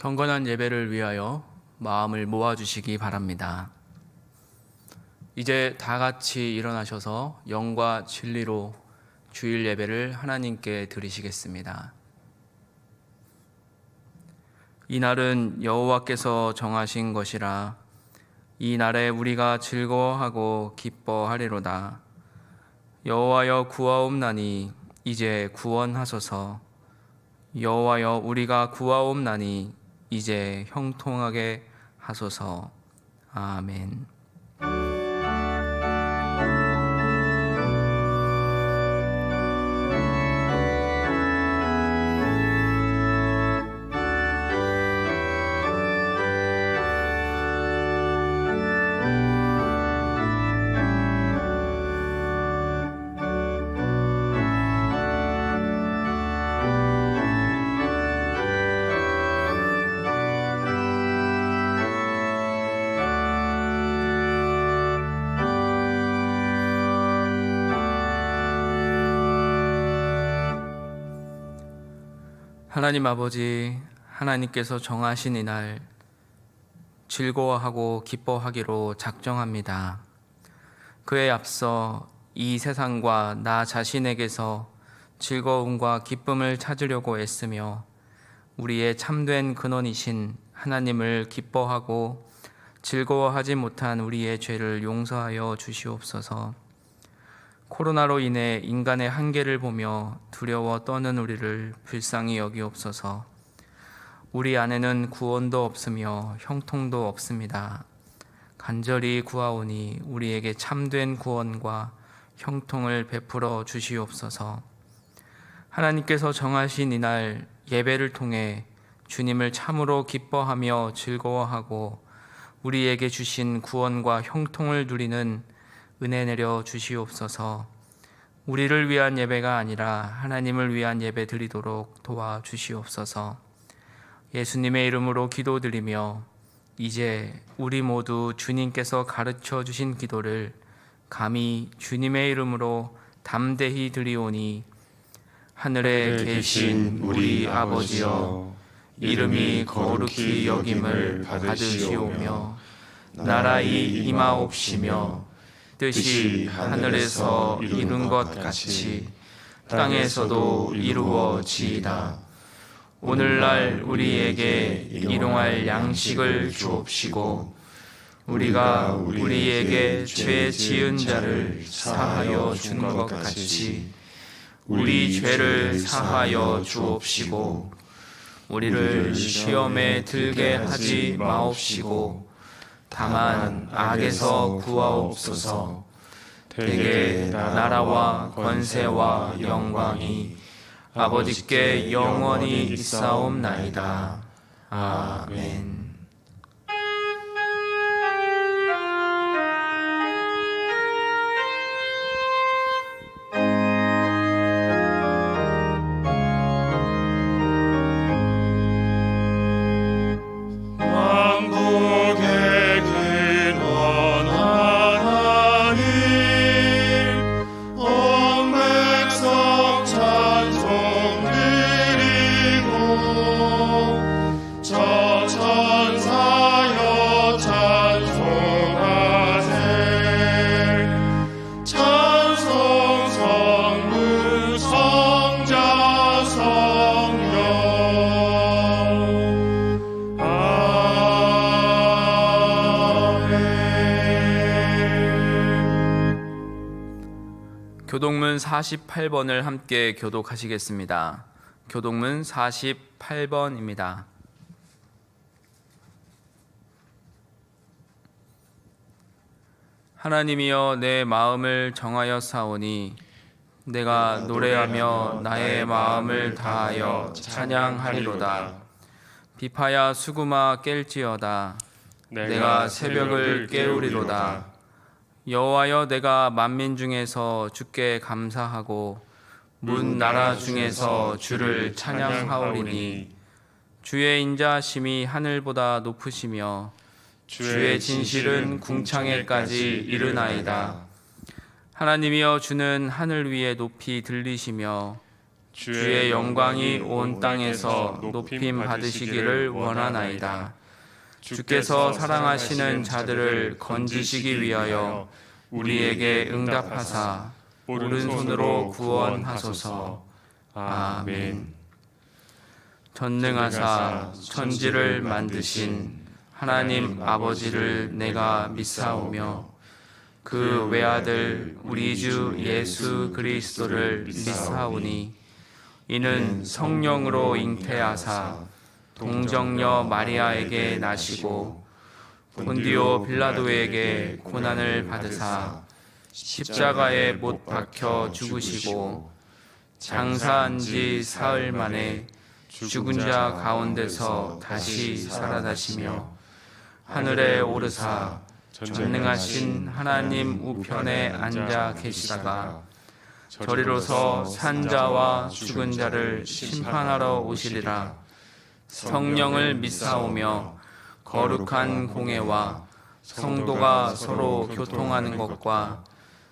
경건한 예배를 위하여 마음을 모아주시기 바랍니다. 이제 다 같이 일어나셔서 영과 진리로 주일 예배를 하나님께 드리시겠습니다. 이날은 여호와께서 정하신 것이라 이 날에 우리가 즐거워하고 기뻐하리로다. 여호와여 구하옵나니 이제 구원하소서. 여호와여 우리가 구하옵나니 이제 형통하게 하소서. 아멘. 하나님 아버지, 하나님께서 정하신 이날 즐거워하고 기뻐하기로 작정합니다. 그에 앞서 이 세상과 나 자신에게서 즐거움과 기쁨을 찾으려고 애쓰며 우리의 참된 근원이신 하나님을 기뻐하고 즐거워하지 못한 우리의 죄를 용서하여 주시옵소서. 코로나로 인해 인간의 한계를 보며 두려워 떠는 우리를 불쌍히 여기옵소서. 우리 안에는 구원도 없으며 형통도 없습니다. 간절히 구하오니 우리에게 참된 구원과 형통을 베풀어 주시옵소서. 하나님께서 정하신 이날 예배를 통해 주님을 참으로 기뻐하며 즐거워하고 우리에게 주신 구원과 형통을 누리는 은혜 내려 주시옵소서. 우리를 위한 예배가 아니라 하나님을 위한 예배 드리도록 도와주시옵소서. 예수님의 이름으로 기도드리며 이제 우리 모두 주님께서 가르쳐 주신 기도를 감히 주님의 이름으로 담대히 드리오니 하늘에 계신 우리 아버지여, 이름이 거룩히 여김을 받으시오며 나라의 임하옵시며 뜻이 하늘에서 이룬 것 같이 땅에서도 이루어지이다. 오늘날 우리에게 일용할 양식을 주옵시고 우리가 우리에게 죄 지은 자를 사하여 준 것 같이 우리 죄를 사하여 주옵시고 우리를 시험에 들게 하지 마옵시고 다만 악에서 구하옵소서. 대개 나라와 권세와 영광이 아버지께 영원히 있사옵나이다. 아멘. 교독문 48번을 함께 교독하시겠습니다. 교독문 48번입니다. 하나님이여 내 마음을 정하여 사오니 내가 노래하며 나의 마음을 다하여 찬양하리로다. 비파야 수구마 깰지어다. 내가 새벽을 깨우리로다. 여호와여 내가 만민 중에서 주께 감사하고 문 나라 중에서 주를 찬양하오리니 주의 인자하심이 하늘보다 높으시며 주의 진실은 궁창에까지 이르나이다. 하나님이여 주는 하늘 위에 높이 들리시며 주의 영광이 온 땅에서 높임 받으시기를 원하나이다. 주께서 사랑하시는 자들을 건지시기 위하여 우리에게 응답하사 오른손으로 구원하소서. 아멘. 전능하사 천지를 만드신 하나님 아버지를 내가 믿사오며 그 외아들 우리 주 예수 그리스도를 믿사오니 이는 성령으로 잉태하사 동정녀 마리아에게 나시고 본디오 빌라도에게 고난을 받으사 십자가에 못 박혀 죽으시고 장사한 지 사흘 만에 죽은 자 가운데서 다시 살아나시며 하늘에 오르사 전능하신 하나님 우편에 앉아 계시다가 저리로서 산 자와 죽은 자를 심판하러 오시리라. 성령을 믿사오며 거룩한 공회와 성도가 서로 교통하는 것과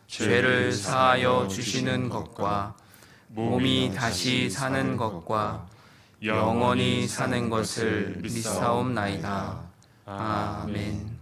죄를 사하여 주시는 것과 몸이 다시 사는 것과 영원히 사는 것을 믿사옵나이다. 아멘.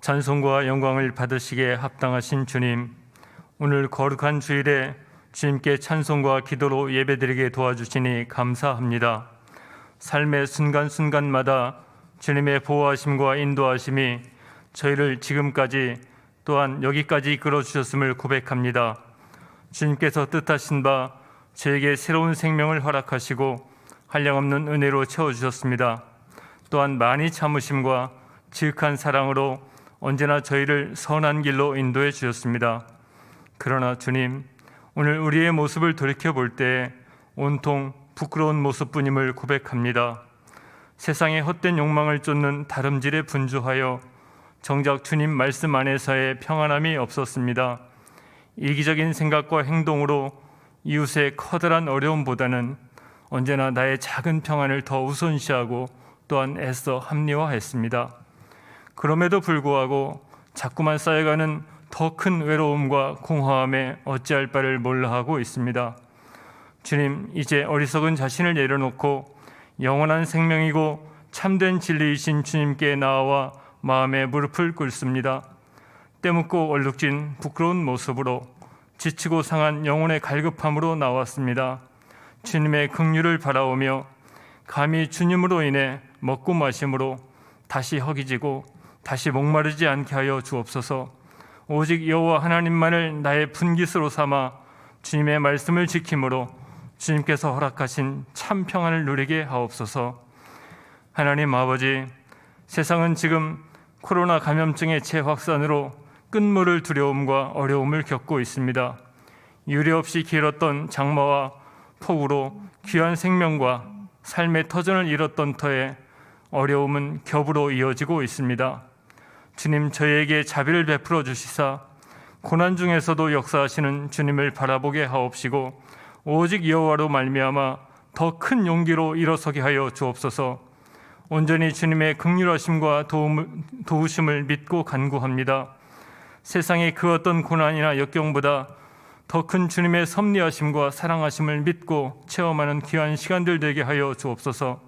찬송과 영광을 받으시기에 합당하신 주님, 오늘 거룩한 주일에 주님께 찬송과 기도로 예배드리게 도와주시니 감사합니다. 삶의 순간순간마다 주님의 보호하심과 인도하심이 저희를 지금까지 또한 여기까지 이끌어 주셨음을 고백합니다. 주님께서 뜻하신 바 저에게 새로운 생명을 허락하시고 한량없는 은혜로 채워주셨습니다. 또한 많이 참으심과 지극한 사랑으로 언제나 저희를 선한 길로 인도해 주셨습니다. 그러나 주님, 오늘 우리의 모습을 돌이켜볼 때 온통 부끄러운 모습뿐임을 고백합니다. 세상의 헛된 욕망을 쫓는 다름질에 분주하여 정작 주님 말씀 안에서의 평안함이 없었습니다. 이기적인 생각과 행동으로 이웃의 커다란 어려움보다는 언제나 나의 작은 평안을 더 우선시하고 또한 애써 합리화했습니다. 그럼에도 불구하고 자꾸만 쌓여가는 더 큰 외로움과 공허함에 어찌할 바를 몰라 하고 있습니다. 주님, 이제 어리석은 자신을 내려놓고 영원한 생명이고 참된 진리이신 주님께 나아와 마음의 무릎을 꿇습니다. 때묻고 얼룩진 부끄러운 모습으로 지치고 상한 영혼의 갈급함으로 나왔습니다. 주님의 긍휼을 바라오며 감히 주님으로 인해 먹고 마심으로 다시 허기지고 다시 목마르지 않게 하여 주옵소서. 오직 여호와 하나님만을 나의 분깃으로 삼아 주님의 말씀을 지킴으로 주님께서 허락하신 참 평안을 누리게 하옵소서. 하나님 아버지, 세상은 지금 코로나 감염증의 재확산으로 끝모를 두려움과 어려움을 겪고 있습니다. 유례없이 길었던 장마와 폭우로 귀한 생명과 삶의 터전을 잃었던 터에 어려움은 겹으로 이어지고 있습니다. 주님, 저희에게 자비를 베풀어 주시사 고난 중에서도 역사하시는 주님을 바라보게 하옵시고 오직 여호와로 말미암아 더 큰 용기로 일어서게 하여 주옵소서. 온전히 주님의 긍휼하심과 도우심을 믿고 간구합니다. 세상의 그 어떤 고난이나 역경보다 더 큰 주님의 섭리하심과 사랑하심을 믿고 체험하는 귀한 시간들 되게 하여 주옵소서.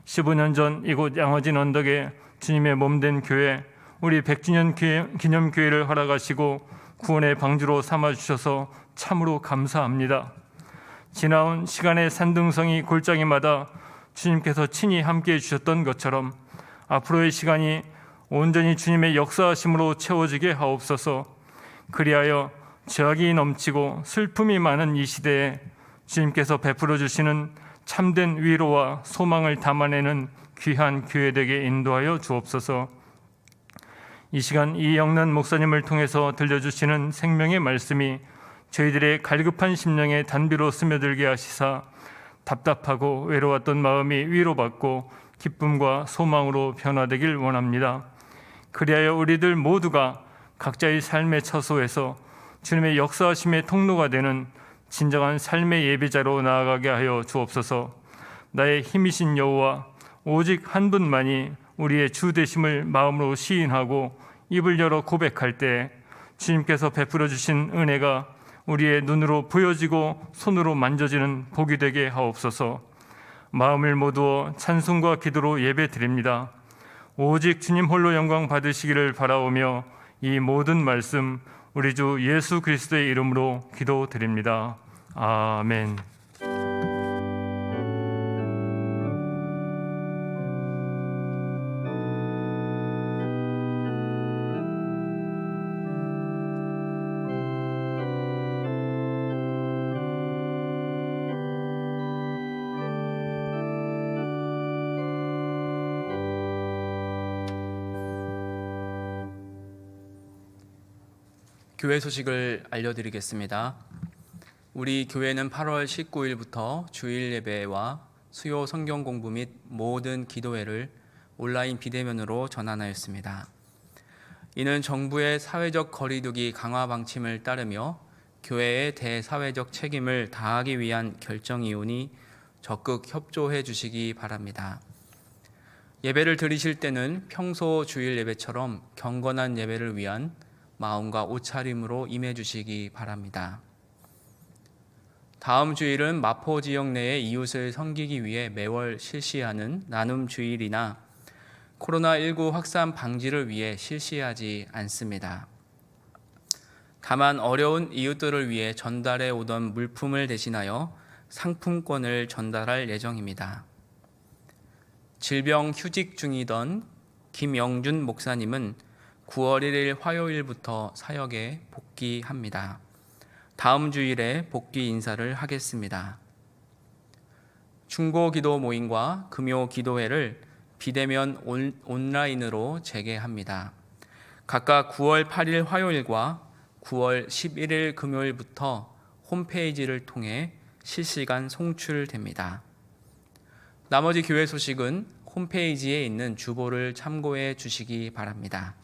15년 전 이곳 양화진 언덕에 주님의 몸된 교회, 우리 100주년 기념교회를 허락하시고 구원의 방주로 삼아주셔서 참으로 감사합니다. 지나온 시간의 산등성이 골짜기마다 주님께서 친히 함께해 주셨던 것처럼 앞으로의 시간이 온전히 주님의 역사하심으로 채워지게 하옵소서. 그리하여 죄악이 넘치고 슬픔이 많은 이 시대에 주님께서 베풀어 주시는 참된 위로와 소망을 담아내는 귀한 교회되게 인도하여 주옵소서. 이 시간 이영란 목사님을 통해서 들려주시는 생명의 말씀이 저희들의 갈급한 심령에 단비로 스며들게 하시사 답답하고 외로웠던 마음이 위로받고 기쁨과 소망으로 변화되길 원합니다. 그리하여 우리들 모두가 각자의 삶의 처소에서 주님의 역사하심의 통로가 되는 진정한 삶의 예배자로 나아가게 하여 주옵소서. 나의 힘이신 여호와, 오직 한 분만이 우리의 주 되심을 마음으로 시인하고 입을 열어 고백할 때 주님께서 베풀어 주신 은혜가 우리의 눈으로 보여지고 손으로 만져지는 복이 되게 하옵소서. 마음을 모두어 찬송과 기도로 예배드립니다. 오직 주님 홀로 영광 받으시기를 바라오며 이 모든 말씀 우리 주 예수 그리스도의 이름으로 기도드립니다. 아멘. 교회 소식을 알려드리겠습니다. 우리 교회는 8월 19일부터 주일 예배와 수요 성경 공부 및 모든 기도회를 온라인 비대면으로 전환하였습니다. 이는 정부의 사회적 거리두기 강화 방침을 따르며 교회의 대사회적 책임을 다하기 위한 결정이오니 적극 협조해 주시기 바랍니다. 예배를 드리실 때는 평소 주일 예배처럼 경건한 예배를 위한 마음과 옷차림으로 임해 주시기 바랍니다. 다음 주일은 마포 지역 내의 이웃을 섬기기 위해 매월 실시하는 나눔 주일이나 코로나19 확산 방지를 위해 실시하지 않습니다. 다만 어려운 이웃들을 위해 전달해 오던 물품을 대신하여 상품권을 전달할 예정입니다. 질병 휴직 중이던 김영준 목사님은 9월 1일 화요일부터 사역에 복귀합니다. 다음 주일에 복귀 인사를 하겠습니다. 중보 기도 모임과 금요 기도회를 비대면 온라인으로 재개합니다. 각각 9월 8일 화요일과 9월 11일 금요일부터 홈페이지를 통해 실시간 송출됩니다. 나머지 교회 소식은 홈페이지에 있는 주보를 참고해 주시기 바랍니다.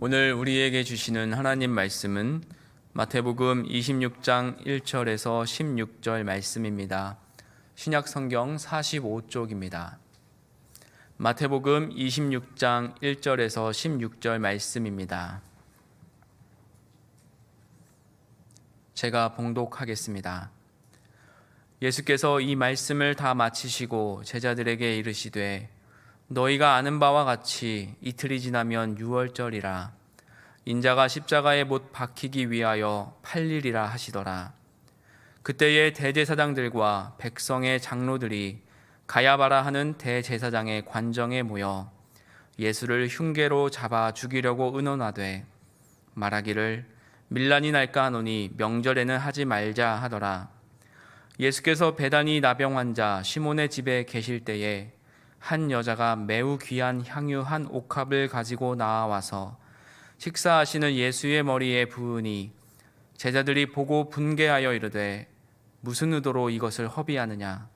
오늘 우리에게 주시는 하나님 말씀은 마태복음 26장 1절에서 16절 말씀입니다. 신약 성경 45쪽입니다. 마태복음 26장 1절에서 16절 말씀입니다. 제가 봉독하겠습니다. 예수께서 이 말씀을 다 마치시고 제자들에게 이르시되 너희가 아는 바와 같이 이틀이 지나면 유월절이라 인자가 십자가에 못 박히기 위하여 팔리리라 하시더라. 그때에 대제사장들과 백성의 장로들이 가야바라 하는 대제사장의 관정에 모여 예수를 흉계로 잡아 죽이려고 의논하되 말하기를 밀란이 날까 하노니 명절에는 하지 말자 하더라. 예수께서 베다니 나병 환자 시몬의 집에 계실 때에 한 여자가 매우 귀한 향유 한 옥합을 가지고 나와서 식사하시는 예수의 머리에 부으니 제자들이 보고 분개하여 이르되 무슨 의도로 이것을 허비하느냐?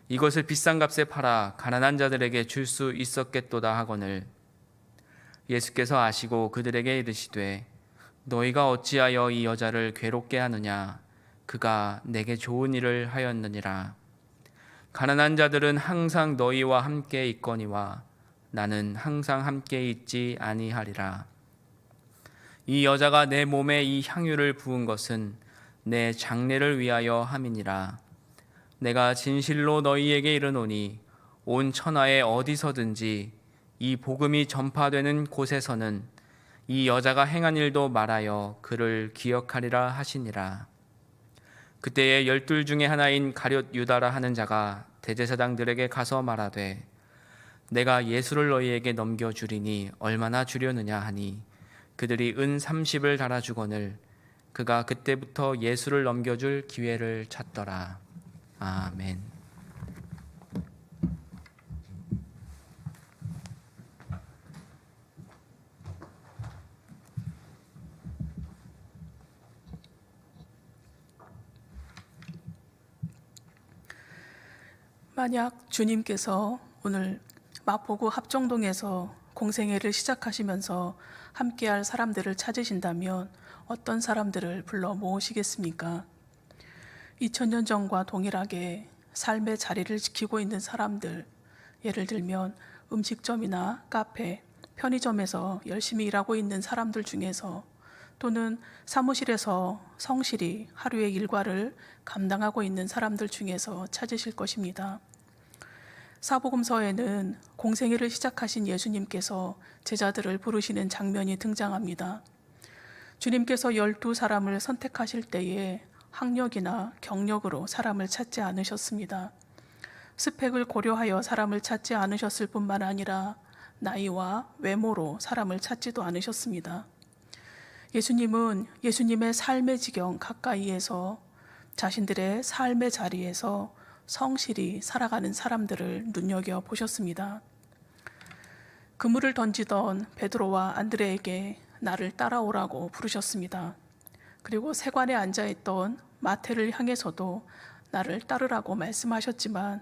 이것을 비싼 값에 팔아 가난한 자들에게 줄 수 있었겠도다 하거늘 예수께서 아시고 그들에게 이르시되 너희가 어찌하여 이 여자를 괴롭게 하느냐? 그가 내게 좋은 일을 하였느니라. 가난한 자들은 항상 너희와 함께 있거니와 나는 항상 함께 있지 아니하리라. 이 여자가 내 몸에 이 향유를 부은 것은 내 장례를 위하여 함이니라. 내가 진실로 너희에게 이르노니 온 천하에 어디서든지 이 복음이 전파되는 곳에서는 이 여자가 행한 일도 말하여 그를 기억하리라 하시니라. 그때에 12 중에 하나인 가룟 유다라 하는 자가 대제사장들에게 가서 말하되 내가 예수를 너희에게 넘겨주리니 얼마나 주려느냐 하니 그들이 은 30을 달아주거늘 그가 그때부터 예수를 넘겨줄 기회를 찾더라. 아멘. 만약 주님께서 오늘 마포구 합정동에서 공생애를 시작하시면서 함께할 사람들을 찾으신다면 어떤 사람들을 불러 모으시겠습니까? 2000년 전과 동일하게 삶의 자리를 지키고 있는 사람들, 예를 들면 음식점이나 카페, 편의점에서 열심히 일하고 있는 사람들 중에서 또는 사무실에서 성실히 하루의 일과를 감당하고 있는 사람들 중에서 찾으실 것입니다. 사복음서에는 공생애를 시작하신 예수님께서 제자들을 부르시는 장면이 등장합니다. 주님께서 12사람을 선택하실 때에 학력이나 경력으로 사람을 찾지 않으셨습니다. 스펙을 고려하여 사람을 찾지 않으셨을 뿐만 아니라 나이와 외모로 사람을 찾지도 않으셨습니다. 예수님은 예수님의 삶의 지경 가까이에서 자신들의 삶의 자리에서 성실히 살아가는 사람들을 눈여겨보셨습니다. 그물을 던지던 베드로와 안드레에게 나를 따라오라고 부르셨습니다. 그리고 세관에 앉아있던 마태를 향해서도 나를 따르라고 말씀하셨지만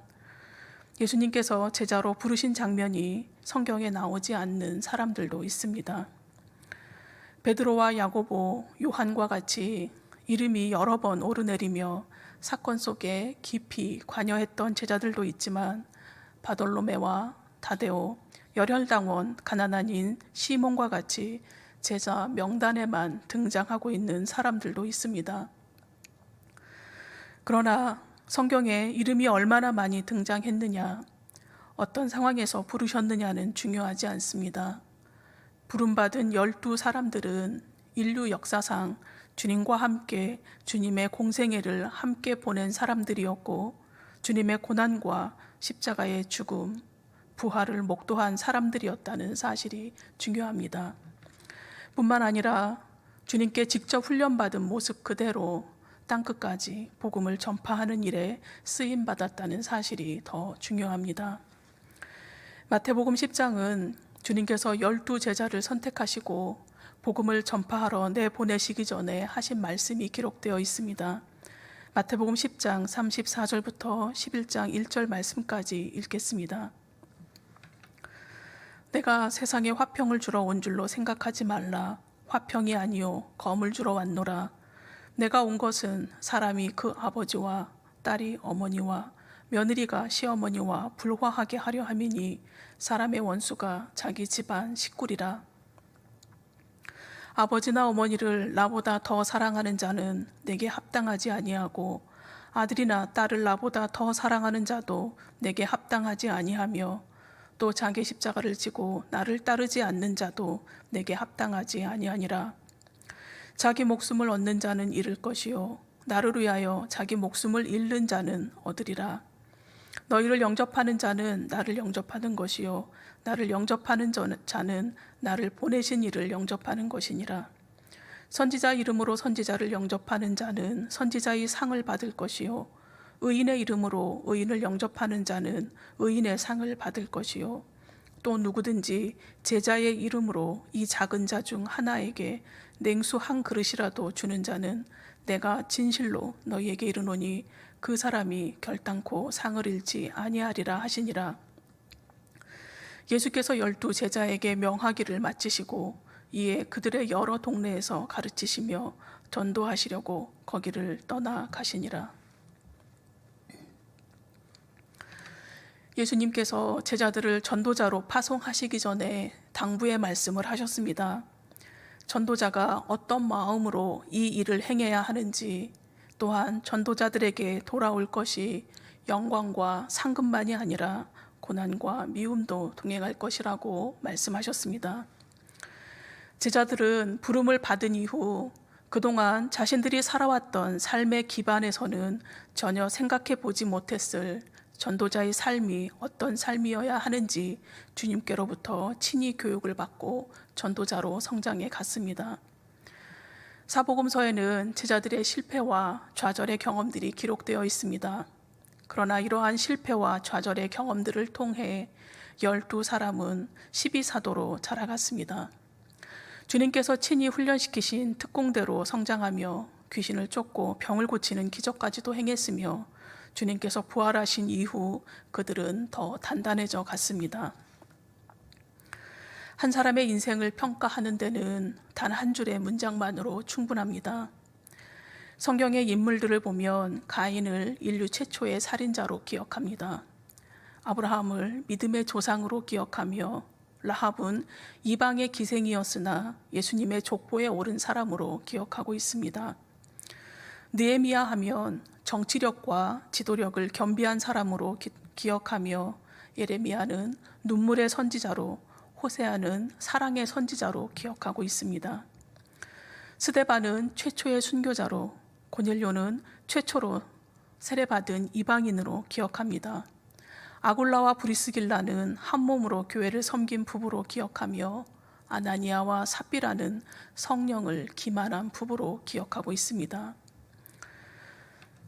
예수님께서 제자로 부르신 장면이 성경에 나오지 않는 사람들도 있습니다. 베드로와 야고보, 요한과 같이 이름이 여러 번 오르내리며 사건 속에 깊이 관여했던 제자들도 있지만 바돌로메와 다데오, 열혈당원 가나안인 시몬과 같이 제자 명단에만 등장하고 있는 사람들도 있습니다. 그러나 성경에 이름이 얼마나 많이 등장했느냐, 어떤 상황에서 부르셨느냐는 중요하지 않습니다. 부름받은 12사람들은 인류 역사상 주님과 함께 주님의 공생애를 함께 보낸 사람들이었고 주님의 고난과 십자가의 죽음, 부활을 목도한 사람들이었다는 사실이 중요합니다. 뿐만 아니라 주님께 직접 훈련받은 모습 그대로 땅끝까지 복음을 전파하는 일에 쓰임받았다는 사실이 더 중요합니다. 마태복음 10장은 주님께서 12제자를 선택하시고 복음을 전파하러 내보내시기 전에 하신 말씀이 기록되어 있습니다. 마태복음 10장 34절부터 11장 1절 말씀까지 읽겠습니다. 내가 세상에 화평을 주러 온 줄로 생각하지 말라. 화평이 아니요 검을 주러 왔노라. 내가 온 것은 사람이 그 아버지와 딸이 어머니와 며느리가 시어머니와 불화하게 하려 함이니 사람의 원수가 자기 집안 식구리라. 아버지나 어머니를 나보다 더 사랑하는 자는 내게 합당하지 아니하고 아들이나 딸을 나보다 더 사랑하는 자도 내게 합당하지 아니하며 또 자기 십자가를 지고 나를 따르지 않는 자도 내게 합당하지 아니하니라. 자기 목숨을 얻는 자는 잃을 것이요 나를 위하여 자기 목숨을 잃는 자는 얻으리라. 너희를 영접하는 자는 나를 영접하는 것이요 나를 영접하는 자는 나를 보내신 이를 영접하는 것이니라. 선지자 이름으로 선지자를 영접하는 자는 선지자의 상을 받을 것이요 의인의 이름으로 의인을 영접하는 자는 의인의 상을 받을 것이요 또 누구든지 제자의 이름으로 이 작은 자 중 하나에게 냉수 한 그릇이라도 주는 자는 내가 진실로 너희에게 이르노니 그 사람이 결단코 상을 잃지 아니하리라 하시니라. 예수께서 12 제자에게 명하기를 마치시고 이에 그들의 여러 동네에서 가르치시며 전도하시려고 거기를 떠나가시니라. 예수님께서 제자들을 전도자로 파송하시기 전에 당부의 말씀을 하셨습니다. 전도자가 어떤 마음으로 이 일을 행해야 하는지, 또한 전도자들에게 돌아올 것이 영광과 상급만이 아니라 고난과 미움도 동행할 것이라고 말씀하셨습니다. 제자들은 부름을 받은 이후 그동안 자신들이 살아왔던 삶의 기반에서는 전혀 생각해 보지 못했을 전도자의 삶이 어떤 삶이어야 하는지 주님께로부터 친히 교육을 받고 전도자로 성장해 갔습니다. 사복음서에는 제자들의 실패와 좌절의 경험들이 기록되어 있습니다. 그러나 이러한 실패와 좌절의 경험들을 통해 12사람은 12사도로 자라갔습니다. 주님께서 친히 훈련시키신 특공대로 성장하며 귀신을 쫓고 병을 고치는 기적까지도 행했으며 주님께서 부활하신 이후 그들은 더 단단해져 갔습니다. 한 사람의 인생을 평가하는 데는 단 한 줄의 문장만으로 충분합니다. 성경의 인물들을 보면 가인을 인류 최초의 살인자로 기억합니다. 아브라함을 믿음의 조상으로 기억하며 라합은 이방의 기생이었으나 예수님의 족보에 오른 사람으로 기억하고 있습니다. 느헤미야 하면 정치력과 지도력을 겸비한 사람으로 기억하며 예레미야는 눈물의 선지자로, 호세아는 사랑의 선지자로 기억하고 있습니다. 스데반은 최초의 순교자로, 고넬료는 최초로 세례받은 이방인으로 기억합니다. 아굴라와 브리스길라는 한 몸으로 교회를 섬긴 부부로 기억하며 아나니아와 삽비라는 성령을 기만한 부부로 기억하고 있습니다.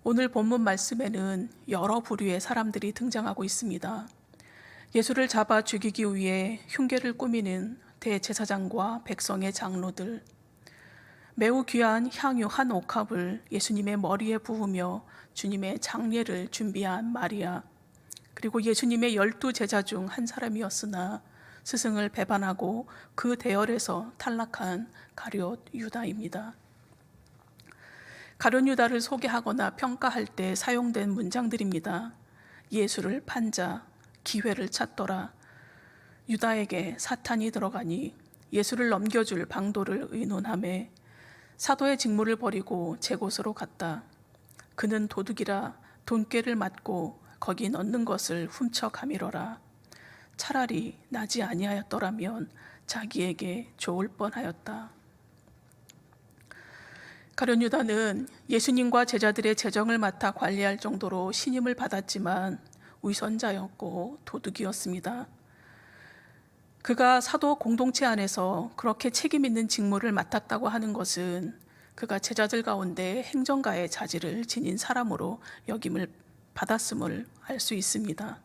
오늘 본문 말씀에는 여러 부류의 사람들이 등장하고 있습니다. 예수를 잡아 죽이기 위해 흉계를 꾸미는 대제사장과 백성의 장로들, 매우 귀한 향유 한 옥합을 예수님의 머리에 부으며 주님의 장례를 준비한 마리아, 그리고 예수님의 12 제자 중 한 사람이었으나 스승을 배반하고 그 대열에서 탈락한 가룟 유다입니다. 가룟 유다를 소개하거나 평가할 때 사용된 문장들입니다. 예수를 판자, 기회를 찾더라, 유다에게 사탄이 들어가니, 예수를 넘겨줄 방도를 의논하매, 사도의 직무를 버리고 제 곳으로 갔다. 그는 도둑이라 돈꾀를 맞고 거기 넣는 것을 훔쳐 가미러라. 차라리 나지 아니하였더라면 자기에게 좋을 뻔하였다. 가룟 유다는 예수님과 제자들의 재정을 맡아 관리할 정도로 신임을 받았지만 위선자였고 도둑이었습니다. 그가 사도 공동체 안에서 그렇게 책임 있는 직무를 맡았다고 하는 것은 그가 제자들 가운데 행정가의 자질을 지닌 사람으로 역임을 받았음을 알 수 있습니다.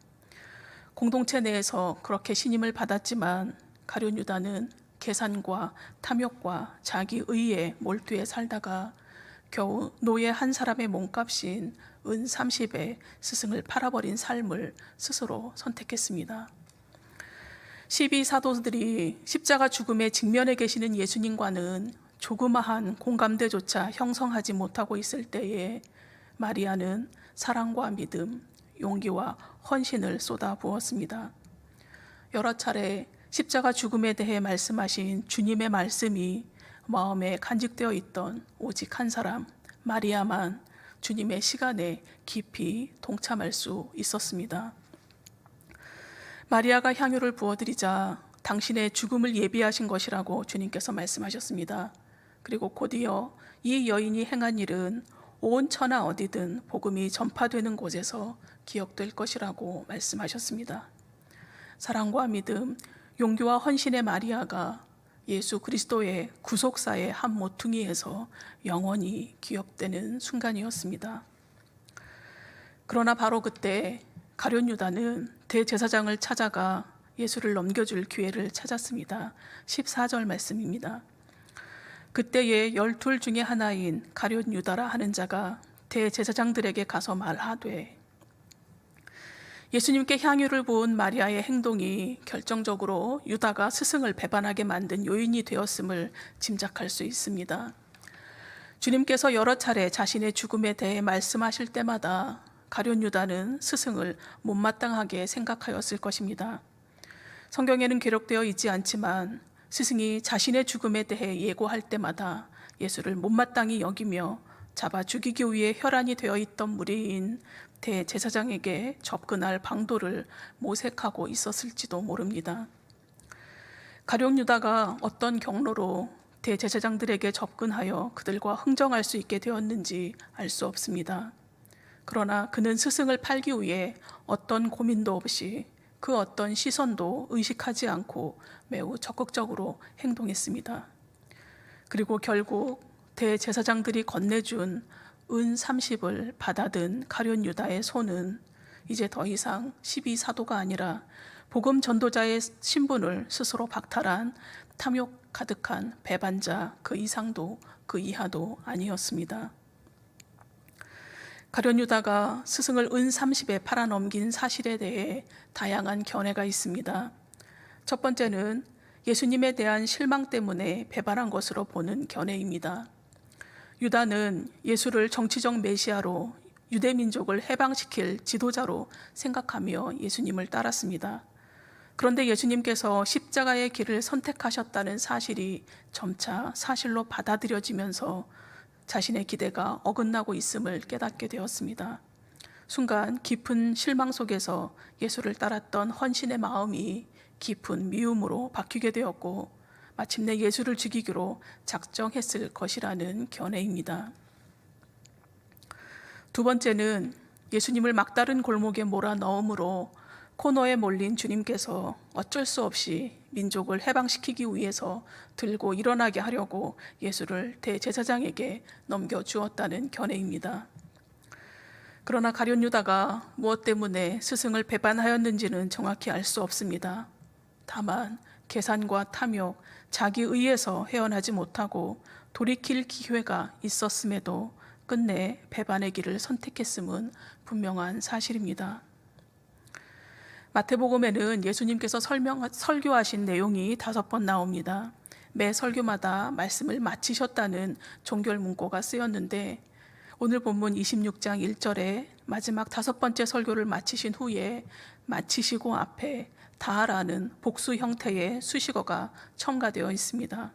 공동체 내에서 그렇게 신임을 받았지만 가룟 유다는 계산과 탐욕과 자기 의에 몰두해 살다가 겨우 노예 한 사람의 몸값인 은 30에 스승을 팔아버린 삶을 스스로 선택했습니다. 12사도들이 십자가 죽음에 직면해 계시는 예수님과는 조그마한 공감대조차 형성하지 못하고 있을 때에 마리아는 사랑과 믿음, 용기와 헌신을 쏟아부었습니다. 여러 차례 십자가 죽음에 대해 말씀하신 주님의 말씀이 마음에 간직되어 있던 오직 한 사람, 마리아만 주님의 시간에 깊이 동참할 수 있었습니다. 마리아가 향유를 부어드리자 당신의 죽음을 예비하신 것이라고 주님께서 말씀하셨습니다. 그리고 곧이어 이 여인이 행한 일은 온 천하 어디든 복음이 전파되는 곳에서 기억될 것이라고 말씀하셨습니다. 사랑과 믿음, 용기와 헌신의 마리아가 예수 그리스도의 구속사의 한 모퉁이에서 영원히 기억되는 순간이었습니다. 그러나 바로 그때 가룟 유다는 대제사장을 찾아가 예수를 넘겨줄 기회를 찾았습니다. 14절 말씀입니다. 그때에 12 중에 하나인 가룟 유다라 하는 자가 대제사장들에게 가서 말하되, 예수님께 향유를 부은 마리아의 행동이 결정적으로 유다가 스승을 배반하게 만든 요인이 되었음을 짐작할 수 있습니다. 주님께서 여러 차례 자신의 죽음에 대해 말씀하실 때마다 가룟 유다는 스승을 못마땅하게 생각하였을 것입니다. 성경에는 기록되어 있지 않지만 스승이 자신의 죽음에 대해 예고할 때마다 예수를 못마땅히 여기며 잡아 죽이기 위해 혈안이 되어 있던 무리인 대제사장에게 접근할 방도를 모색하고 있었을지도 모릅니다. 가룟 유다가 어떤 경로로 대제사장들에게 접근하여 그들과 흥정할 수 있게 되었는지 알 수 없습니다. 그러나 그는 스승을 팔기 위해 어떤 고민도 없이 그 어떤 시선도 의식하지 않고 매우 적극적으로 행동했습니다. 그리고 결국 대제사장들이 건네준 은 30을 받아든 가룟 유다의 손은 이제 더 이상 12사도가 아니라 복음 전도자의 신분을 스스로 박탈한 탐욕 가득한 배반자 그 이상도 그 이하도 아니었습니다. 가룟 유다가 스승을 은 30에 팔아넘긴 사실에 대해 다양한 견해가 있습니다. 첫 번째는 예수님에 대한 실망 때문에 배반한 것으로 보는 견해입니다. 유다는 예수를 정치적 메시아로 유대 민족을 해방시킬 지도자로 생각하며 예수님을 따랐습니다. 그런데 예수님께서 십자가의 길을 선택하셨다는 사실이 점차 사실로 받아들여지면서 자신의 기대가 어긋나고 있음을 깨닫게 되었습니다. 순간 깊은 실망 속에서 예수를 따랐던 헌신의 마음이 깊은 미움으로 바뀌게 되었고 마침내 예수를 죽이기로 작정했을 것이라는 견해입니다. 두 번째는 예수님을 막다른 골목에 몰아넣음으로 코너에 몰린 주님께서 어쩔 수 없이 민족을 해방시키기 위해서 들고 일어나게 하려고 예수를 대제사장에게 넘겨주었다는 견해입니다. 그러나 가룟 유다가 무엇 때문에 스승을 배반하였는지는 정확히 알 수 없습니다. 다만 계산과 탐욕, 자기 의에서 헤어나지 못하고 돌이킬 기회가 있었음에도 끝내 배반의 길을 선택했음은 분명한 사실입니다. 마태복음에는 예수님께서 설교하신 내용이 5번 나옵니다. 매 설교마다 말씀을 마치셨다는 종결 문구가 쓰였는데 오늘 본문 26장 1절에 마지막 5번째 설교를 마치신 후에 마치시고 앞에 다라는 복수 형태의 수식어가 첨가되어 있습니다.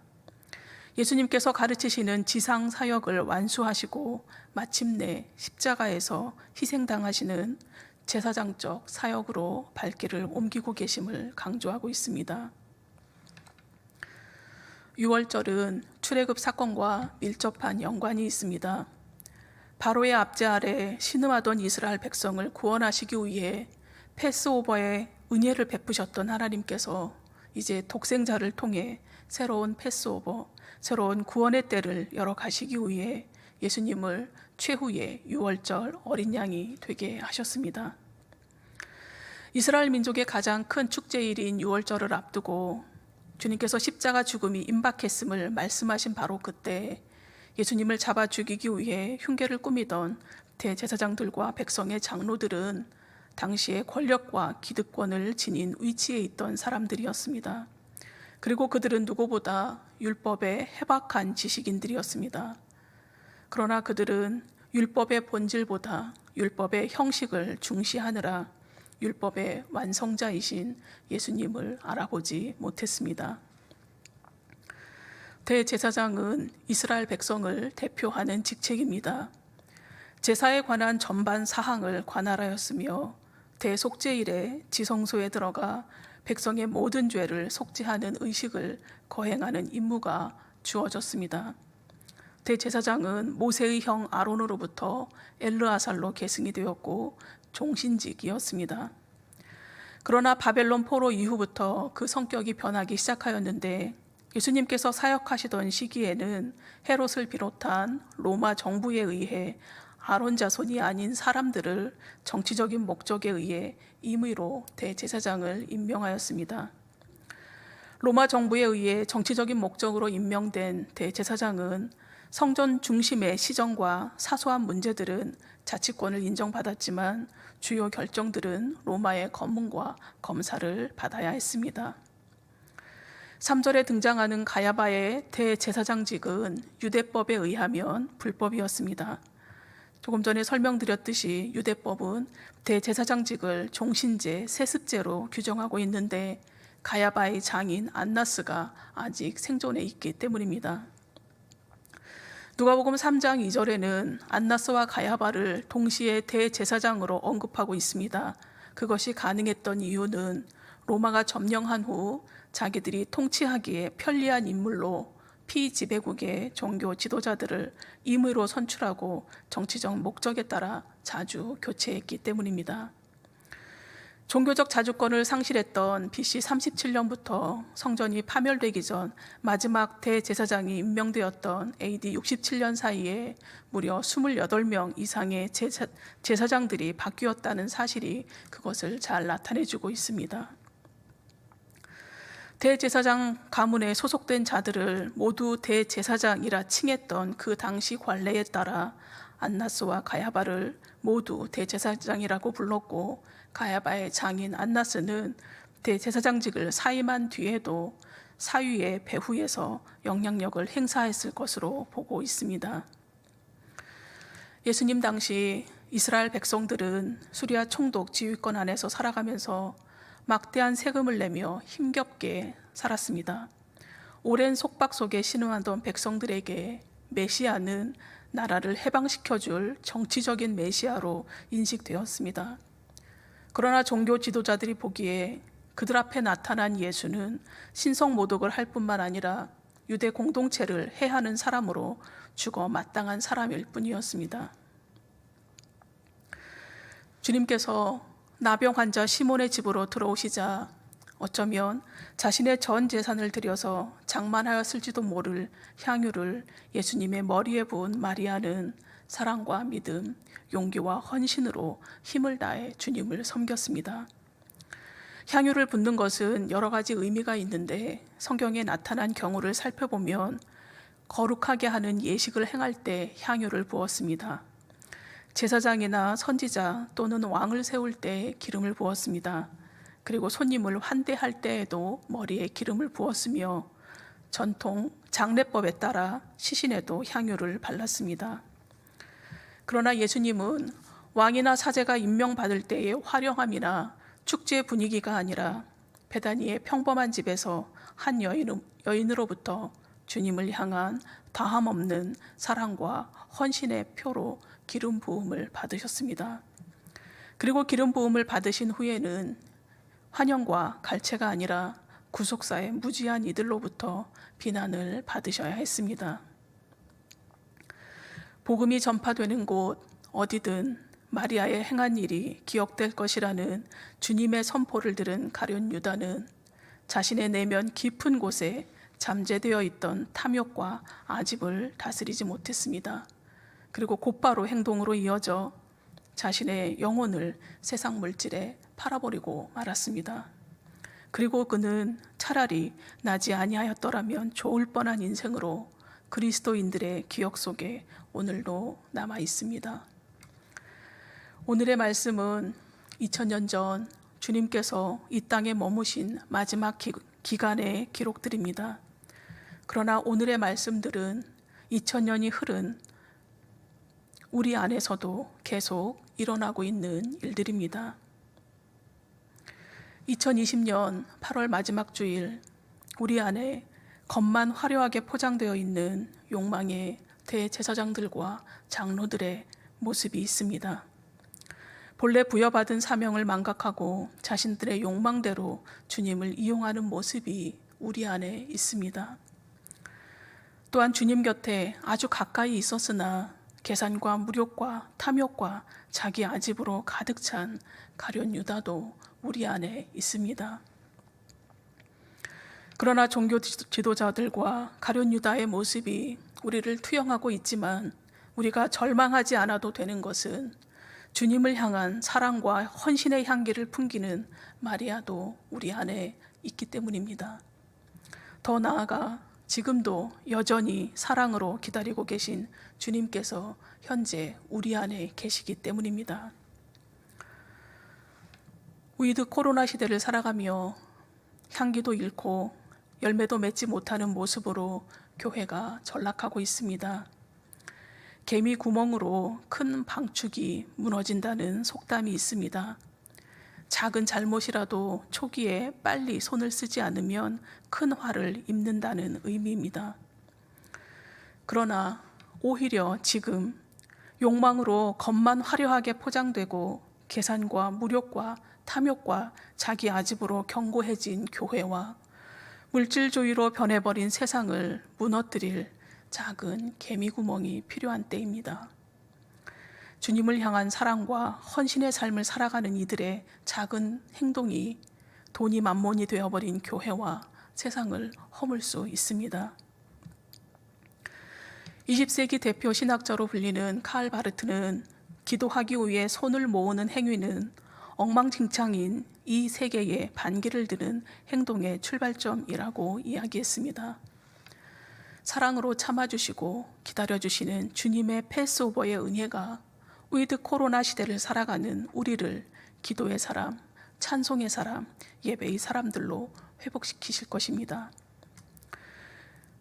예수님께서 가르치시는 지상 사역을 완수하시고 마침내 십자가에서 희생당하시는 제사장적 사역으로 발길을 옮기고 계심을 강조하고 있습니다. 유월절은 출애굽 사건과 밀접한 연관이 있습니다. 바로의 압제 아래 신음하던 이스라엘 백성을 구원하시기 위해 패스오버에 은혜를 베푸셨던 하나님께서 이제 독생자를 통해 새로운 패스오버, 새로운 구원의 때를 열어가시기 위해 예수님을 최후의 유월절 어린 양이 되게 하셨습니다. 이스라엘 민족의 가장 큰 축제일인 유월절을 앞두고 주님께서 십자가 죽음이 임박했음을 말씀하신 바로 그때 예수님을 잡아 죽이기 위해 흉계를 꾸미던 대제사장들과 백성의 장로들은 당시의 권력과 기득권을 지닌 위치에 있던 사람들이었습니다. 그리고 그들은 누구보다 율법에 해박한 지식인들이었습니다. 그러나 그들은 율법의 본질보다 율법의 형식을 중시하느라 율법의 완성자이신 예수님을 알아보지 못했습니다. 대제사장은 이스라엘 백성을 대표하는 직책입니다. 제사에 관한 전반 사항을 관할하였으며 대속죄일에 지성소에 들어가 백성의 모든 죄를 속죄하는 의식을 거행하는 임무가 주어졌습니다. 대제사장은 모세의 형 아론으로부터 엘르아살로 계승이 되었고 종신직이었습니다. 그러나 바벨론 포로 이후부터 그 성격이 변하기 시작하였는데 예수님께서 사역하시던 시기에는 헤롯을 비롯한 로마 정부에 의해 아론 자손이 아닌 사람들을 정치적인 목적에 의해 임의로 대제사장을 임명하였습니다. 로마 정부에 의해 정치적인 목적으로 임명된 대제사장은 성전 중심의 시정과 사소한 문제들은 자치권을 인정받았지만 주요 결정들은 로마의 검문과 검사를 받아야 했습니다. 3절에 등장하는 가야바의 대제사장직은 유대법에 의하면 불법이었습니다. 조금 전에 설명드렸듯이 유대법은 대제사장직을 종신제, 세습제로 규정하고 있는데 가야바의 장인 안나스가 아직 생존해 있기 때문입니다. 누가복음 3장 2절에는 안나스와 가야바를 동시에 대제사장으로 언급하고 있습니다. 그것이 가능했던 이유는 로마가 점령한 후 자기들이 통치하기에 편리한 인물로 피지배국의 종교 지도자들을 임의로 선출하고 정치적 목적에 따라 자주 교체했기 때문입니다. 종교적 자주권을 상실했던 BC 37년부터 성전이 파멸되기 전 마지막 대제사장이 임명되었던 AD 67년 사이에 무려 28명 이상의 제사장들이 바뀌었다는 사실이 그것을 잘 나타내주고 있습니다. 대제사장 가문에 소속된 자들을 모두 대제사장이라 칭했던 그 당시 관례에 따라 안나스와 가야바를 모두 대제사장이라고 불렀고 가야바의 장인 안나스는 대제사장직을 사임한 뒤에도 사위의 배후에서 영향력을 행사했을 것으로 보고 있습니다. 예수님 당시 이스라엘 백성들은 수리아 총독 지휘권 안에서 살아가면서 막대한 세금을 내며 힘겹게 살았습니다. 오랜 속박 속에 신음하던 백성들에게 메시아는 나라를 해방시켜줄 정치적인 메시아로 인식되었습니다. 그러나 종교 지도자들이 보기에 그들 앞에 나타난 예수는 신성 모독을 할 뿐만 아니라 유대 공동체를 해하는 사람으로 죽어 마땅한 사람일 뿐이었습니다. 주님께서 나병 환자 시몬의 집으로 들어오시자 어쩌면 자신의 전 재산을 들여서 장만하였을지도 모를 향유를 예수님의 머리에 부은 마리아는 사랑과 믿음, 용기와 헌신으로 힘을 다해 주님을 섬겼습니다. 향유를 붓는 것은 여러 가지 의미가 있는데 성경에 나타난 경우를 살펴보면 거룩하게 하는 예식을 행할 때 향유를 부었습니다. 제사장이나 선지자 또는 왕을 세울 때 기름을 부었습니다. 그리고 손님을 환대할 때에도 머리에 기름을 부었으며 전통 장례법에 따라 시신에도 향유를 발랐습니다. 그러나 예수님은 왕이나 사제가 임명받을 때의 화려함이나 축제 분위기가 아니라 베다니의 평범한 집에서 한 여인으로부터 주님을 향한 다함없는 사랑과 헌신의 표로 기름 부음을 받으셨습니다. 그리고 기름 부음을 받으신 후에는 환영과 갈채가 아니라 구속사의 무지한 이들로부터 비난을 받으셔야 했습니다. 복음이 전파되는 곳 어디든 마리아의 행한 일이 기억될 것이라는 주님의 선포를 들은 가룟 유다는 자신의 내면 깊은 곳에 잠재되어 있던 탐욕과 아집을 다스리지 못했습니다. 그리고 곧바로 행동으로 이어져 자신의 영혼을 세상 물질에 팔아버리고 말았습니다. 그리고 그는 차라리 나지 아니하였더라면 좋을 뻔한 인생으로 그리스도인들의 기억 속에 오늘도 남아 있습니다. 오늘의 말씀은 2000년 전 주님께서 이 땅에 머무신 마지막 기간의 기록들입니다. 그러나 오늘의 말씀들은 2000년이 흐른 우리 안에서도 계속 일어나고 있는 일들입니다. 2020년 8월 마지막 주일 우리 안에 겉만 화려하게 포장되어 있는 욕망의 대제사장들과 장로들의 모습이 있습니다. 본래 부여받은 사명을 망각하고 자신들의 욕망대로 주님을 이용하는 모습이 우리 안에 있습니다. 또한 주님 곁에 아주 가까이 있었으나 계산과 무력과 탐욕과 자기 아집으로 가득 찬 가룟 유다도 우리 안에 있습니다. 그러나 종교 지도자들과 가룟 유다의 모습이 우리를 투영하고 있지만 우리가 절망하지 않아도 되는 것은 주님을 향한 사랑과 헌신의 향기를 풍기는 마리아도 우리 안에 있기 때문입니다. 더 나아가 지금도 여전히 사랑으로 기다리고 계신 주님께서 현재 우리 안에 계시기 때문입니다. 위드 코로나 시대를 살아가며 향기도 잃고 열매도 맺지 못하는 모습으로 교회가 전락하고 있습니다. 개미 구멍으로 큰 방축이 무너진다는 속담이 있습니다. 작은 잘못이라도 초기에 빨리 손을 쓰지 않으면 큰 화를 입는다는 의미입니다. 그러나 오히려 지금 욕망으로 겉만 화려하게 포장되고 계산과 무력과 탐욕과 자기 아집으로 견고해진 교회와 물질주의로 변해버린 세상을 무너뜨릴 작은 개미구멍이 필요한 때입니다. 주님을 향한 사랑과 헌신의 삶을 살아가는 이들의 작은 행동이 돈이 만몬이 되어버린 교회와 세상을 허물 수 있습니다. 20세기 대표 신학자로 불리는 칼 바르트는 기도하기 위해 손을 모으는 행위는 엉망진창인 이 세계에 반기를 드는 행동의 출발점이라고 이야기했습니다. 사랑으로 참아주시고 기다려주시는 주님의 패스오버의 은혜가 위드 코로나 시대를 살아가는 우리를 기도의 사람, 찬송의 사람, 예배의 사람들로 회복시키실 것입니다.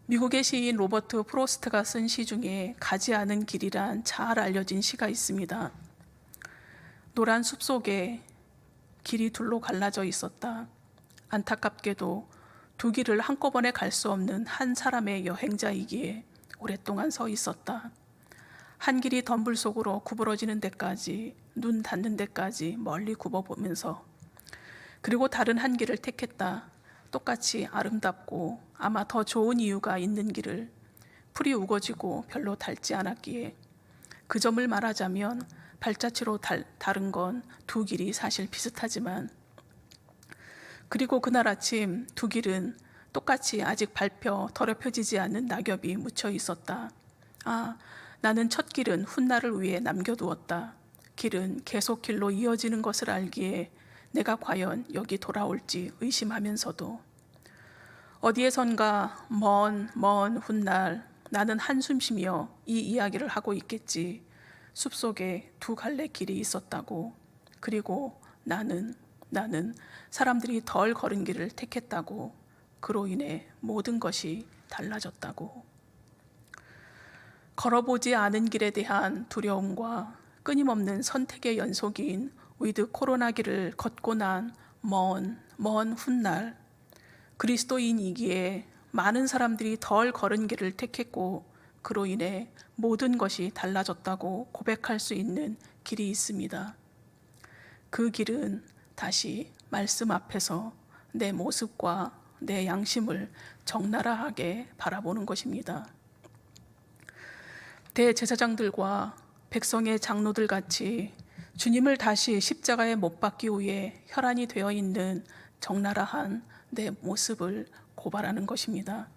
미국의 시인 로버트 프로스트가 쓴 시 중에 가지 않은 길이란 잘 알려진 시가 있습니다. 노란 숲속에 길이 둘로 갈라져 있었다. 안타깝게도 두 길을 한꺼번에 갈 수 없는 한 사람의 여행자이기에 오랫동안 서 있었다. 한 길이 덤불 속으로 구부러지는 데까지, 눈 닿는 데까지 멀리 굽어보면서, 그리고 다른 한 길을 택했다. 똑같이 아름답고 아마 더 좋은 이유가 있는 길을. 풀이 우거지고 별로 닳지 않았기에. 그 점을 말하자면 발자취로 다른 건 두 길이 사실 비슷하지만, 그리고 그날 아침 두 길은 똑같이 아직 밟혀 더럽혀지지 않는 낙엽이 묻혀 있었다. 아, 나는 첫 길은 훗날을 위해 남겨두었다. 길은 계속 길로 이어지는 것을 알기에 내가 과연 여기 돌아올지 의심하면서도 어디에선가 먼 훗날 나는 한숨 쉬며 이 이야기를 하고 있겠지. 숲속에 두 갈래 길이 있었다고. 그리고 나는 사람들이 덜 걸은 길을 택했다고. 그로 인해 모든 것이 달라졌다고. 걸어보지 않은 길에 대한 두려움과 끊임없는 선택의 연속인 위드 코로나 길을 걷고 난 먼 훗날, 그리스도인이기에 많은 사람들이 덜 걸은 길을 택했고 그로 인해 모든 것이 달라졌다고 고백할 수 있는 길이 있습니다. 그 길은 다시 말씀 앞에서 내 모습과 내 양심을 적나라하게 바라보는 것입니다. 대제사장들과 백성의 장로들 같이 주님을 다시 십자가에 못 박기 위해 혈안이 되어 있는 적나라한 내 모습을 고발하는 것입니다.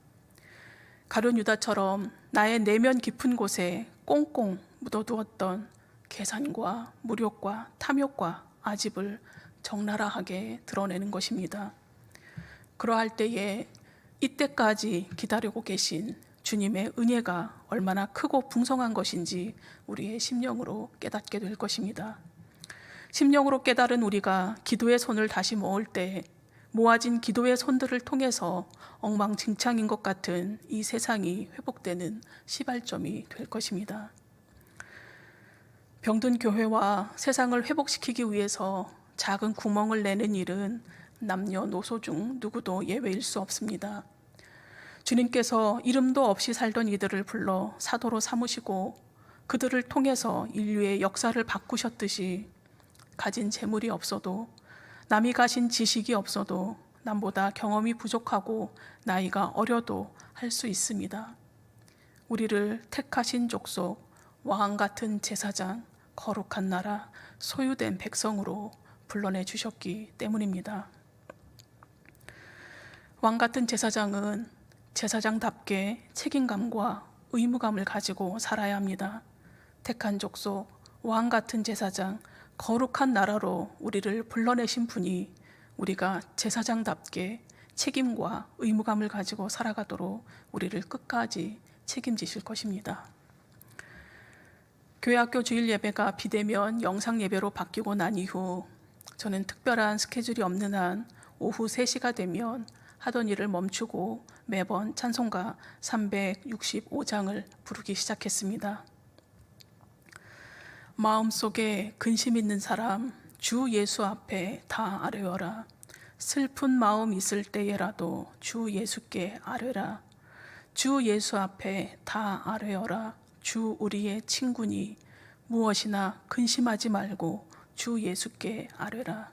가룟 유다처럼 나의 내면 깊은 곳에 꽁꽁 묻어두었던 계산과 무력과 탐욕과 아집을 적나라하게 드러내는 것입니다. 그러할 때에 이때까지 기다리고 계신 주님의 은혜가 얼마나 크고 풍성한 것인지 우리의 심령으로 깨닫게 될 것입니다. 심령으로 깨달은 우리가 기도의 손을 다시 모을 때 모아진 기도의 손들을 통해서 엉망진창인 것 같은 이 세상이 회복되는 시발점이 될 것입니다. 병든 교회와 세상을 회복시키기 위해서 작은 구멍을 내는 일은 남녀노소 중 누구도 예외일 수 없습니다. 주님께서 이름도 없이 살던 이들을 불러 사도로 삼으시고 그들을 통해서 인류의 역사를 바꾸셨듯이 가진 재물이 없어도, 남이 가진 지식이 없어도, 남보다 경험이 부족하고 나이가 어려도 할 수 있습니다. 우리를 택하신 족속, 왕 같은 제사장, 거룩한 나라, 소유된 백성으로 불러내 주셨기 때문입니다. 왕 같은 제사장은 제사장답게 책임감과 의무감을 가지고 살아야 합니다. 택한 족속, 왕 같은 제사장, 거룩한 나라로 우리를 불러내신 분이 우리가 제사장답게 책임과 의무감을 가지고 살아가도록 우리를 끝까지 책임지실 것입니다. 교회학교 주일 예배가 비대면 영상 예배로 바뀌고 난 이후 저는 특별한 스케줄이 없는 한 오후 3시가 되면 하던 일을 멈추고 매번 찬송가 365장을 부르기 시작했습니다. 마음속에 근심 있는 사람 주 예수 앞에 다 아뢰어라. 슬픈 마음 있을 때에라도 주 예수께 아뢰라. 주 예수 앞에 다 아뢰어라. 주 우리의 친구니 무엇이나 근심하지 말고 주 예수께 아뢰라.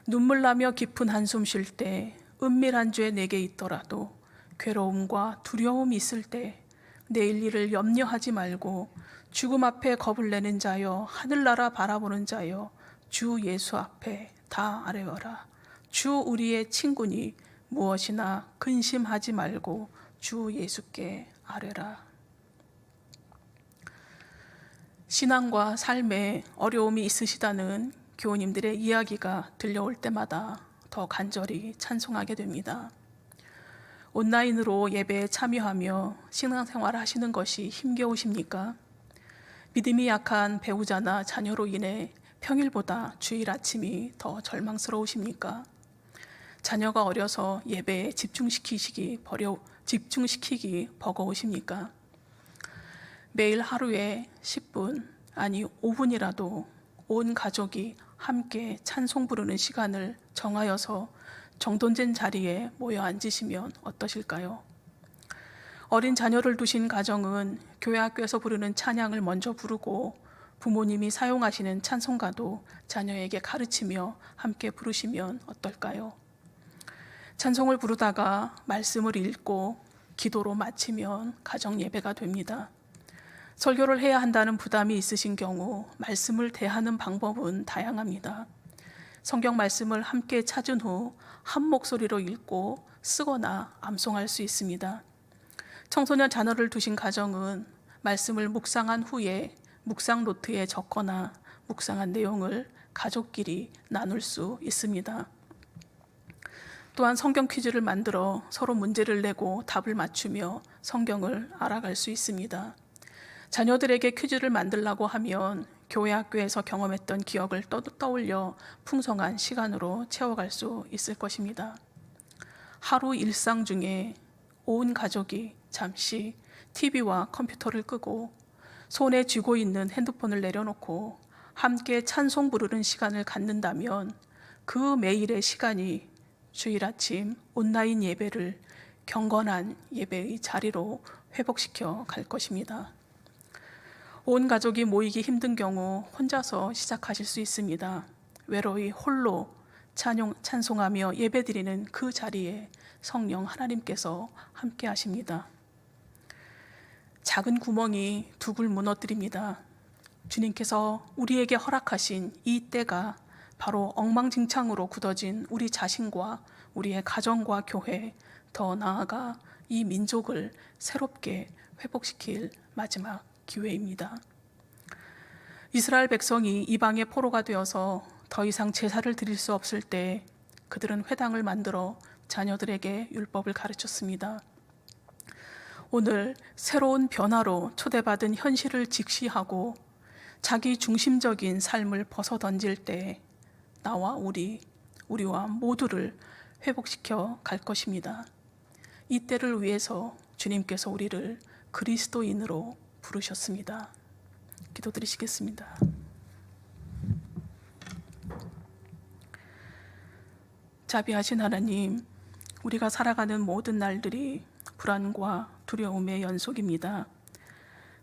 눈물 나며 깊은 한숨 쉴 때 은밀한 죄 내게 있더라도 괴로움과 두려움이 있을 때 내일 일을 염려하지 말고 죽음 앞에 겁을 내는 자여 하늘나라 바라보는 자여 주 예수 앞에 다 아뢰어라. 주 우리의 친구니 무엇이나 근심하지 말고 주 예수께 아뢰라. 신앙과 삶에 어려움이 있으시다는 교우님들의 이야기가 들려올 때마다 더 간절히 찬송하게 됩니다. 온라인으로 예배에 참여하며 신앙생활 하시는 것이 힘겨우십니까? 믿음이 약한 배우자나 자녀로 인해 평일보다 주일 아침이 더 절망스러우십니까? 자녀가 어려서 예배에 집중시키기 버거우십니까? 매일 하루에 10분, 아니 5분이라도 온 가족이 함께 찬송 부르는 시간을 정하여서 정돈된 자리에 모여 앉으시면 어떠실까요? 어린 자녀를 두신 가정은 교회학교에서 부르는 찬양을 먼저 부르고 부모님이 사용하시는 찬송가도 자녀에게 가르치며 함께 부르시면 어떨까요? 찬송을 부르다가 말씀을 읽고 기도로 마치면 가정 예배가 됩니다. 설교를 해야 한다는 부담이 있으신 경우 말씀을 대하는 방법은 다양합니다. 성경 말씀을 함께 찾은 후 한 목소리로 읽고 쓰거나 암송할 수 있습니다. 청소년 자녀를 두신 가정은 말씀을 묵상한 후에 묵상 노트에 적거나 묵상한 내용을 가족끼리 나눌 수 있습니다. 또한 성경 퀴즈를 만들어 서로 문제를 내고 답을 맞추며 성경을 알아갈 수 있습니다. 자녀들에게 퀴즈를 만들라고 하면 교회 학교에서 경험했던 기억을 떠올려 풍성한 시간으로 채워갈 수 있을 것입니다. 하루 일상 중에 온 가족이 잠시 TV와 컴퓨터를 끄고 손에 쥐고 있는 핸드폰을 내려놓고 함께 찬송 부르는 시간을 갖는다면 그 매일의 시간이 주일 아침 온라인 예배를 경건한 예배의 자리로 회복시켜 갈 것입니다. 온 가족이 모이기 힘든 경우 혼자서 시작하실 수 있습니다. 외로이 홀로 찬송하며 예배드리는 그 자리에 성령 하나님께서 함께 하십니다. 작은 구멍이 둑을 무너뜨립니다. 주님께서 우리에게 허락하신 이 때가 바로 엉망진창으로 굳어진 우리 자신과 우리의 가정과 교회, 더 나아가 이 민족을 새롭게 회복시킬 마지막 기회입니다. 이스라엘 백성이 이방의 포로가 되어서 더 이상 제사를 드릴 수 없을 때 그들은 회당을 만들어 자녀들에게 율법을 가르쳤습니다. 오늘 새로운 변화로 초대받은 현실을 직시하고 자기 중심적인 삶을 벗어던질 때 나와 우리와 모두를 회복시켜 갈 것입니다. 이 때를 위해서 주님께서 우리를 그리스도인으로 부르셨습니다. 기도드리시겠습니다. 자비하신 하나님, 우리가 살아가는 모든 날들이 불안과 두려움의 연속입니다.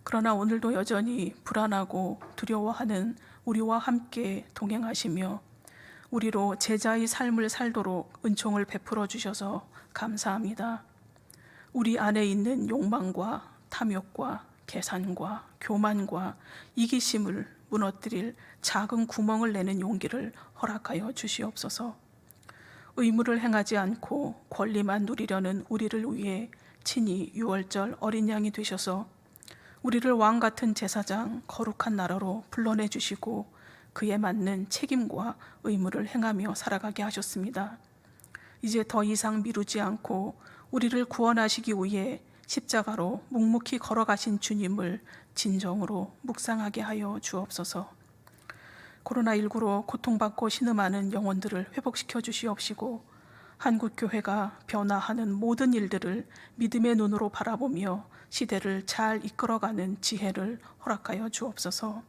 그러나 오늘도 여전히 불안하고 두려워하는 우리와 함께 동행하시며 우리로 제자의 삶을 살도록 은총을 베풀어 주셔서 감사합니다. 우리 안에 있는 욕망과 탐욕과 계산과 교만과 이기심을 무너뜨릴 작은 구멍을 내는 용기를 허락하여 주시옵소서. 의무를 행하지 않고 권리만 누리려는 우리를 위해 친히 유월절 어린 양이 되셔서 우리를 왕 같은 제사장 거룩한 나라로 불러내 주시고 그에 맞는 책임과 의무를 행하며 살아가게 하셨습니다. 이제 더 이상 미루지 않고 우리를 구원하시기 위해 십자가로 묵묵히 걸어가신 주님을 진정으로 묵상하게 하여 주옵소서. 코로나19로 고통받고 신음하는 영혼들을 회복시켜 주시옵시고 한국교회가 변화하는 모든 일들을 믿음의 눈으로 바라보며 시대를 잘 이끌어가는 지혜를 허락하여 주옵소서.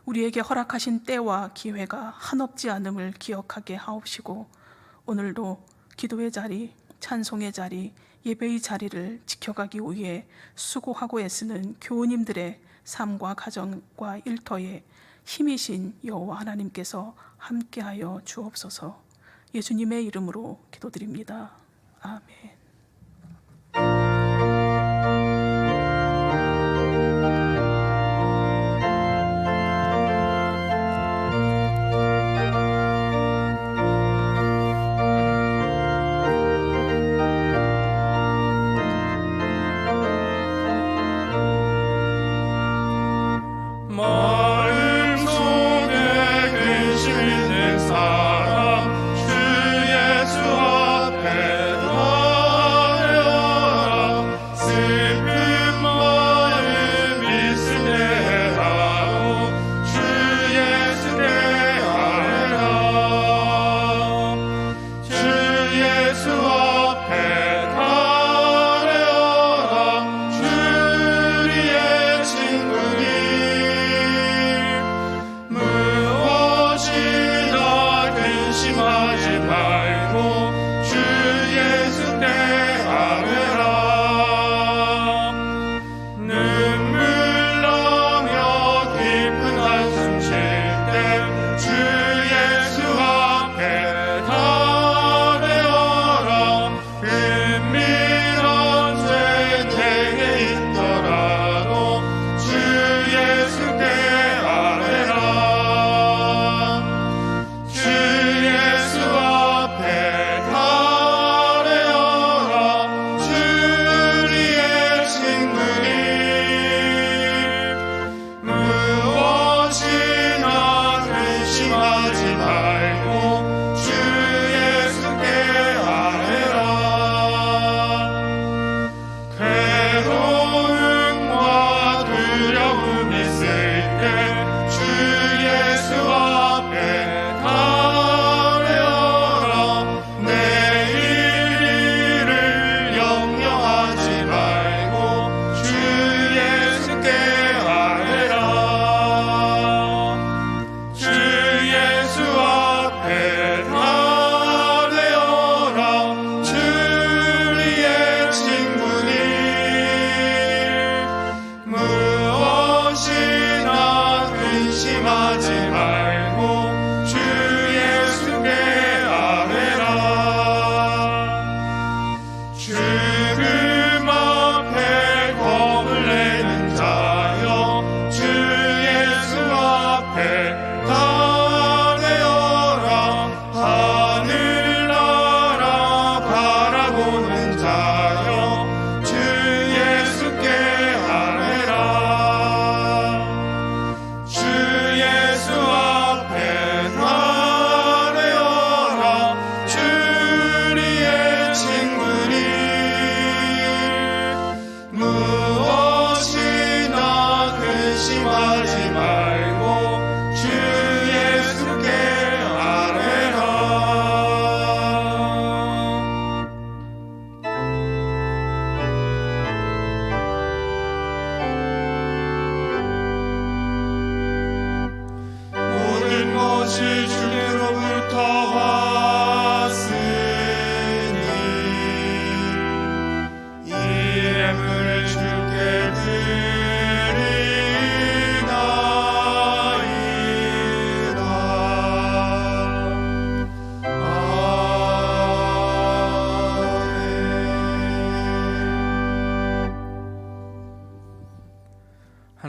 우리에게 허락하신 때와 기회가 한없지 않음을 기억하게 하옵시고 오늘도 기도의 자리, 찬송의 자리, 예배의 자리를 지켜가기 위해 수고하고 애쓰는 교우님들의 삶과 가정과 일터에 힘이신 여호와 하나님께서 함께하여 주옵소서. 예수님의 이름으로 기도드립니다. 아멘. 마음속에 근심 있는 사람 주 예수 앞에 나아가라. 슬픈 마음 있을 때라도 주 예수 대하라. 주 예수 앞에 가려라. 주리의 친구니 무엇이나 근심하지 말고 주 예수 대하라. 눈물 나며 깊은 한숨 쉴 때 주 예수 앞에 달려라. 은밀한 죄책에 있더라도 주 예수 대하라. 주 예수 앞에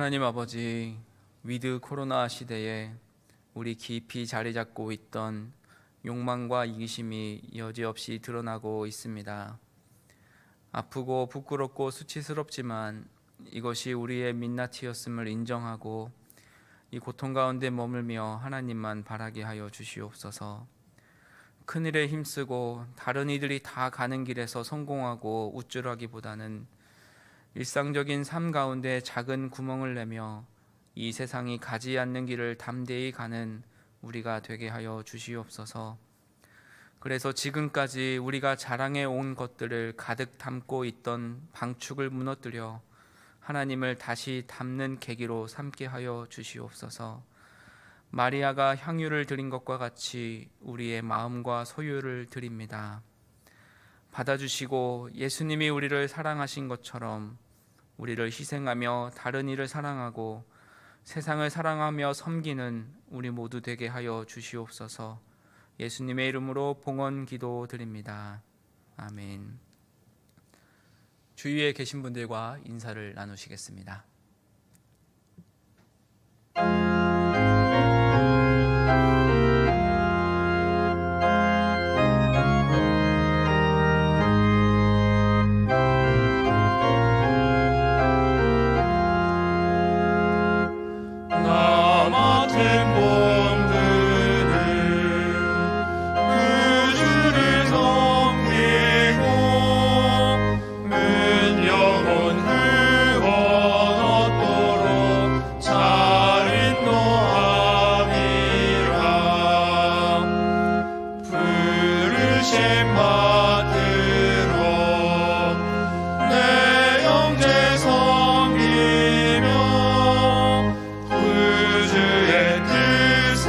하나님 아버지, 위드 코로나 시대에 우리 깊이 자리 잡고 있던 욕망과 이기심이 여지없이 드러나고 있습니다. 아프고 부끄럽고 수치스럽지만 이것이 우리의 민낯이었음을 인정하고 이 고통 가운데 머물며 하나님만 바라게 하여 주시옵소서. 큰일에 힘쓰고 다른 이들이 다 가는 길에서 성공하고 우쭐하기보다는 일상적인 삶 가운데 작은 구멍을 내며 이 세상이 가지 않는 길을 담대히 가는 우리가 되게 하여 주시옵소서. 그래서 지금까지 우리가 자랑해 온 것들을 가득 담고 있던 방축을 무너뜨려 하나님을 다시 담는 계기로 삼게 하여 주시옵소서. 마리아가 향유를 드린 것과 같이 우리의 마음과 소유를 드립니다. 받아주시고 예수님이 우리를 사랑하신 것처럼 우리를 희생하며 다른 이를 사랑하고 세상을 사랑하며 섬기는 우리 모두 되게 하여 주시옵소서. 예수님의 이름으로 봉헌 기도 드립니다. 아멘. 주위에 계신 분들과 인사를 나누시겠습니다. 나 맡은 본분은 구주를 섬기고 문 영혼 후원 얻도록 잘 인도함이라. 부르심 받들어 내 형제 섬기며 구주의 뜻을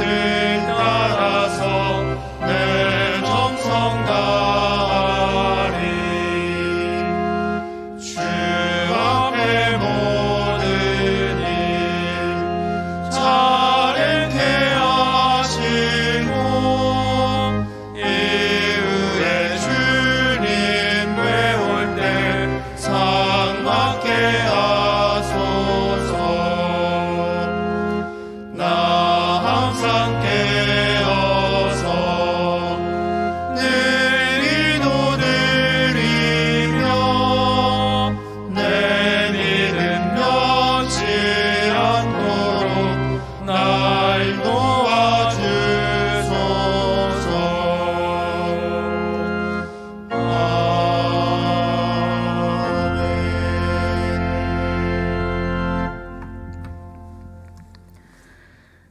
따라서 내 정성 다하리. 주 앞에 모든 일 잘 행하시고 이후에 주님 외올 때 상 받게 하소서. 나 항상 깨어서 늘 기도드리며 내 믿음 변치 않도록 날 도와주소서.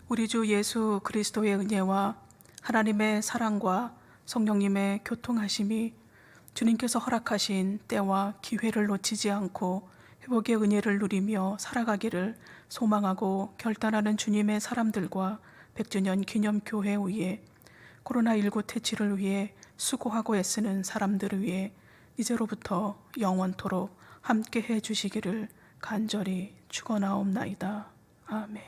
우리 주 예수 그리스도의 은혜와 하나님의 사랑과 성령님의 교통하심이 주님께서 허락하신 때와 기회를 놓치지 않고 회복의 은혜를 누리며 살아가기를 소망하고 결단하는 주님의 사람들과 100주년 기념교회 위에 코로나19 퇴치를 위해 수고하고 애쓰는 사람들을 위해 이제로부터 영원토록 함께해 주시기를 간절히 축원하옵나이다. 아멘.